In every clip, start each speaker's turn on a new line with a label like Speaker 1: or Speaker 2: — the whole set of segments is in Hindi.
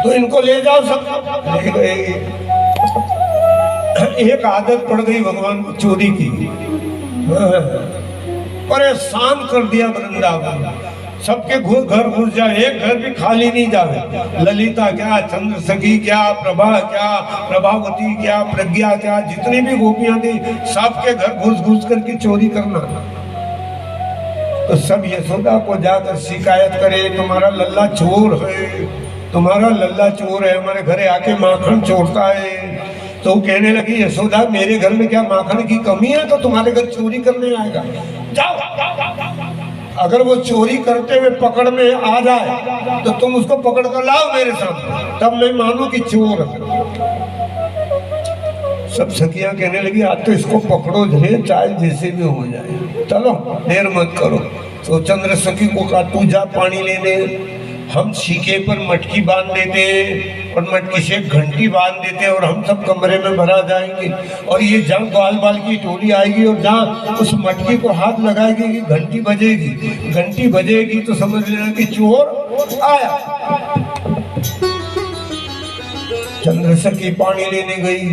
Speaker 1: तो इनको ले जाओ सब। ले गए। एक आदत पड़ गई भगवान को चोरी की, परेशान कर दिया वृंदावन। सबके घर घुस जाए, एक घर भी खाली नहीं जावे। ललिता क्या, चंद्र सखी क्या, प्रभा क्या, प्रभावती क्या, प्रज्ञा क्या, जितनी भी गोपियां थी सबके घर घुस घुस करके चोरी करना। तो सब यशोदा को जाकर शिकायत करे, तुम्हारा लल्ला चोर है, तुम्हारा लल्ला चोर है, हमारे घरे आके माखन चोरता है। तो कहने लगी यशोदा, मेरे घर में क्या माखन की कमी है तो तुम्हारे घर चोरी करने आएगा? जाओ, अगर वो चोरी करते हुए पकड़ में आ जाए तो तुम उसको पकड़ कर लाओ मेरे सामने, तब मैं मानूं कि चोर है। सब सखियां कहने लगी, आज तो इसको पकड़ो झे, चाहे जैसे भी हो जाए, चलो देर मत करो। तो चंद्र सखी को कहा, तू जा पानी लेने, हम छीके पर मटकी बांध देते और मटकी से घंटी बांध देते और हम सब कमरे में भरा जाएंगे। और ये जहाँ ग्वाल बाल की टोली आएगी और जहाँ उस मटकी को हाथ लगाएगी कि घंटी बजेगी, घंटी बजेगी तो समझ लेना कि चोर आया। चंद्र सखी पानी लेने गई,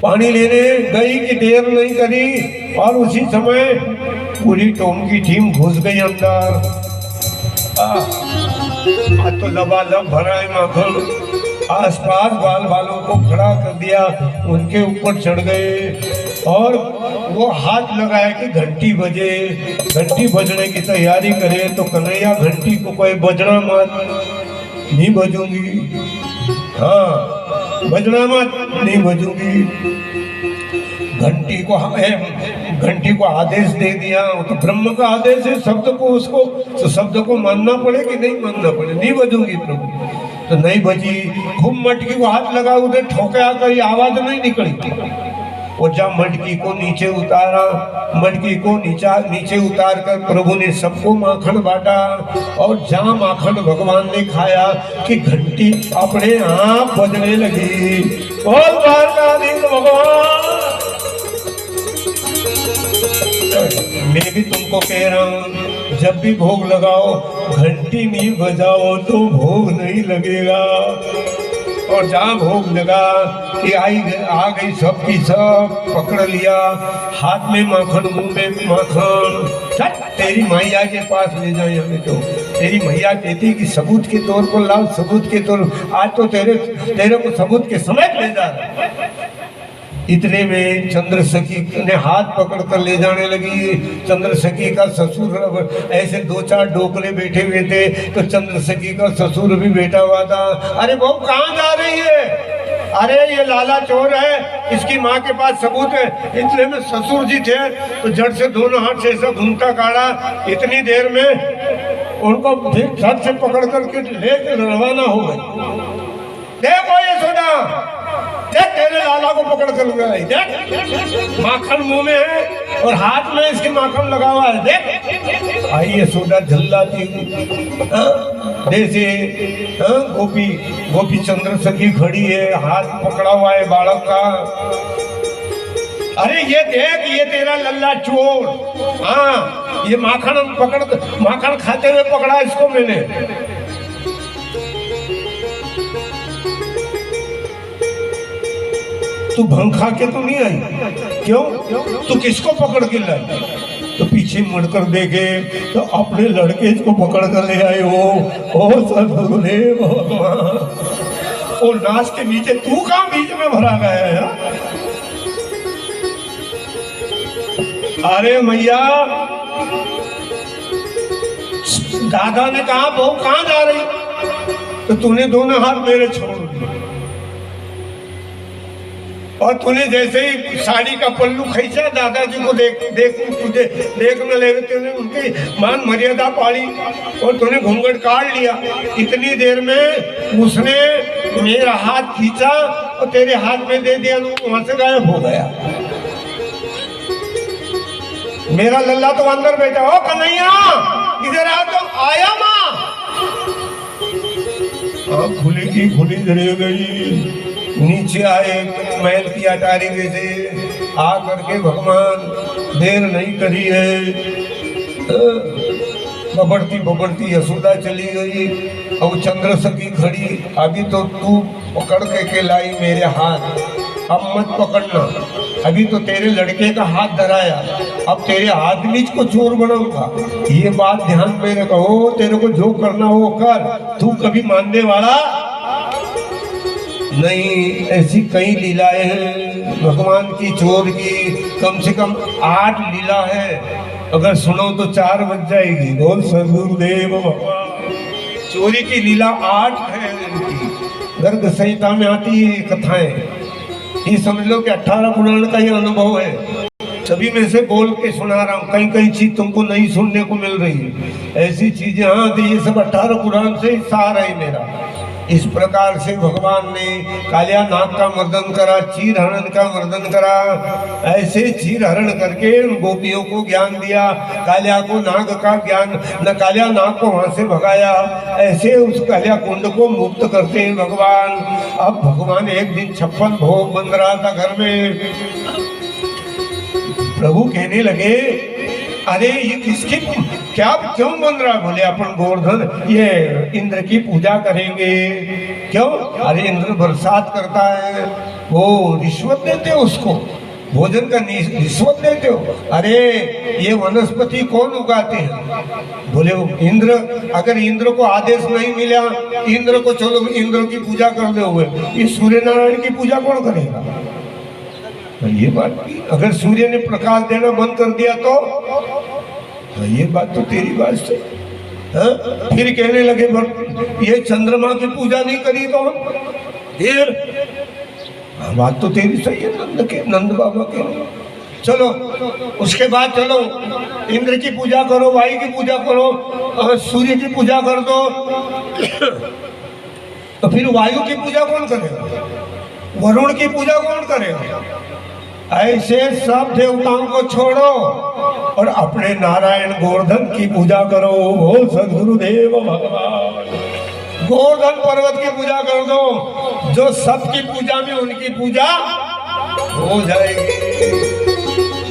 Speaker 1: पानी लेने गई कि देर नहीं करी और उसी समय पूरी टोम की टीम घुस गई अंदर। आज तो लबालब भरा है माखन। आसपास बाल बालों को खड़ा कर दिया, उनके ऊपर चढ़ गए और वो हाथ लगाया कि घंटी बजे। घंटी बजने की तैयारी करे तो कन्हैया घंटी को कोई बजना मत, नहीं बजूंगी, हाँ बजना मत, नहीं बजूंगी। घंटी को आदेश दे दिया, तो ब्रह्म का आदेश है शब्द को, उसको तो शब्द को मानना पड़े कि नहीं मानना पड़े? नहीं बजूंगी प्रभु। तो नहीं बजी, खूब मटकी को हाथ लगा, उधर ठोका कहीं आवाज नहीं निकली। और जब मटकी को नीचे उतारा, मटकी को नीचे उतार कर प्रभु ने सबको माखन बांटा। और जहाँ माखन भगवान ने खाया कि घंटी अपने आप बजने लगी। बहुत बार का भगवान, मैं भी तुमको कह रहा हूँ, जब भी भोग लगाओ घंटी नहीं बजाओ तो भोग नहीं लगेगा। और जहाँ भोग लगा कि आ गई सबकी सब, पकड़ लिया, हाथ में माखन, मुंह में माखन, तेरी मैया के पास ले जाए हमें। तो तेरी मैया कहती कि सबूत के तौर पर लाओ, सबूत के तौर, आज तो तेरे को सबूत के समेत ले जा रहा। इतने में चंद्र सखी ने हाथ पकड़ कर ले जाने लगी। चंद्र सखी का ससुर ऐसे 2-4 डोकले बैठे हुए थे, तो चंद्र सखी का ससुर भी बैठा हुआ था। अरे बहू कहाँ जा रही है? अरे ये लाला चोर है, इसकी माँ के पास सबूत है। इतने में ससुर जी थे तो झट से दोनों हाथ से ऐसा घूमता काढ़ा, इतनी देर में उनको झट से पकड़ करके लेकर रवाना हो गए। देखो ये सोना, देख तेरे लाला को पकड़ कर गए, देख माखन मुंह में है और हाथ में इसके माखन लगा हुआ है, देख। आइए सोना झल्लाती जैसे गोपी चंद्र सखी खड़ी है, हाथ पकड़ा हुआ है बालक का। अरे ये देख, ये तेरा लल्ला चोर, हाँ ये माखन खाते हुए पकड़ा इसको मैंने। तू भंग खा के तो नहीं आई, क्यों? तू किसको पकड़ के लाई? तो पीछे मुड़कर देखे तो अपने लड़के को पकड़ कर ले आए हो। ओ सदगुरुदेव भगवान, और नाच के नीचे तू कहाँ बीच में भरा गया है? अरे मैया, दादा ने कहा बहू कहाँ जा रही? तो तूने दोनों हाथ मेरे छोड़ दिए और तूने जैसे ही साड़ी का पल्लू खींचा, दादाजी को तुझे देख न ले, तूने उनकी मान मर्यादा पाली और तूने घूंघट काट लिया। इतनी देर में उसने मेरा हाथ खींचा और तेरे हाथ में दे दिया, वहां से गायब हो गया। मेरा लल्ला तो अंदर बैठा। ओ कन्हैया इधर आ, तो आया माँ। खुली की खुली रह गई। नीचे आए महल की अटारी में से आ करके भगवान देर नहीं करी है। बबड़ती बबड़ती यशोदा चली गई। अब चंद्र सखी खड़ी, अभी तो तू पकड़ के लाई मेरे हाथ, अब मत पकड़ना, अभी तो तेरे लड़के का हाथ धराया, अब तेरे आदमी को चोर बनाऊंगा। ये बात ध्यान में रखो, तेरे को जो करना हो कर, तू कभी मानने वाला नहीं। ऐसी कई लीलाएं हैं भगवान की चोर की, कम से कम 8 लीला है, अगर सुनो तो 4 बज जाएगी। बोल सदगुरुदेव भगवान। चोरी की लीला 8 है इनकी, गर्ग संहिता में आती है कथाएं। ये समझ लो कि 18 पुराण का ये अनुभव है, सभी में से बोल के सुना रहा हूँ। कहीं कहीं चीज तुमको नहीं सुनने को मिल रही है, ऐसी चीजें। हाँ, तो ये सब 18 पुराण से सार है मेरा। इस प्रकार से भगवान ने कालिया नाग का मर्दन करा, चीर हरण का मर्दन करा, ऐसे चीर हरण करके उन गोपियों को ज्ञान दिया, कालिया को नाग का ज्ञान, न कालिया नाग को वहां से भगाया, ऐसे उस कालिया कुंड को मुक्त करते हैं भगवान। अब भगवान एक दिन 56 भोग बन रहा था घर में। प्रभु कहने लगे, अरे ये किसकी क्या क्यों बन रहा? बोले अपन गोवर्धन ये इंद्र की पूजा करेंगे। क्यों? अरे इंद्र बरसात करता है, वो रिश्वत देते हो उसको, भोजन का रिश्वत देते हो। अरे ये वनस्पति कौन उगाते हैं? बोले इंद्र। अगर इंद्र को आदेश नहीं मिला, इंद्र को चलो इंद्र की पूजा कर दे हुए, ये सूर्य नारायण की पूजा कौन करेगा? ये बात भी, अगर सूर्य ने प्रकाश देना बंद कर दिया तो ये बात तो तेरी बात से। फिर कहने लगे ये चंद्रमा की पूजा नहीं करी तो फिर बात तो तेरी सही है, नंद बाबा के। चलो उसके बाद चलो इंद्र की पूजा करो, वायु की पूजा करो, सूर्य की पूजा कर दो। तो फिर वायु की पूजा कौन करेगा? वरुण की पूजा कौन करेगा? ऐसे सब देवताओं को छोड़ो और अपने नारायण गोवर्धन की पूजा करो। बोल सदगुरुदेव भगवान। गोवर्धन पर्वत की पूजा कर दो, जो सबकी पूजा में उनकी पूजा हो जाएगी।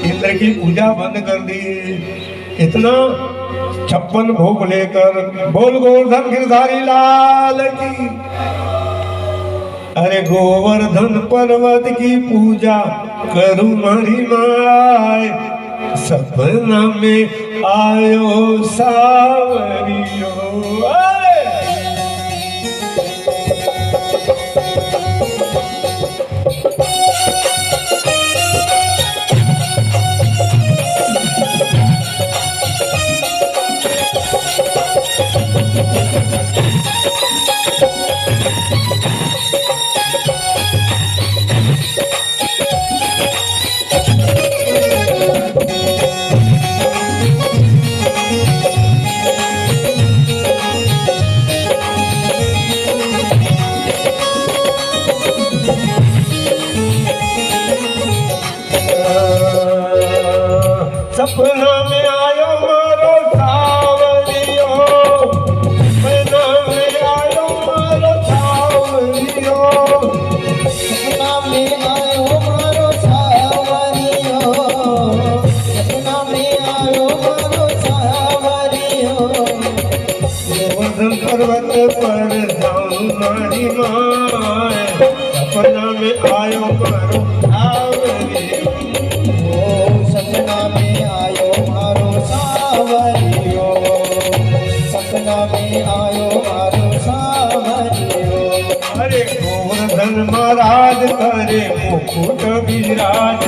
Speaker 1: इंद्र की पूजा बंद कर दी। इतना 56 भोग लेकर बोल गोवर्धन गिरधारी लाल की। अरे गोवर्धन पर्वत की पूजा करूं मारी माय, सपना में आयो सावरियो। सपना में आयो मारो सावरियो, सपना में आयो मारो सावरियो,
Speaker 2: सपना में आयो मारो सावरियो, सपना में आयो मारो सावरियो।
Speaker 1: गोवर्धन पर्वत पर जाऊं मारी माय, सपना में आयो मारो सावरियो।
Speaker 2: सपना में आयो मारो सावरियो, सपना में आयो मारो सावरियो।
Speaker 1: अरे गोवर्धन महाराज करे मुकुट विराज।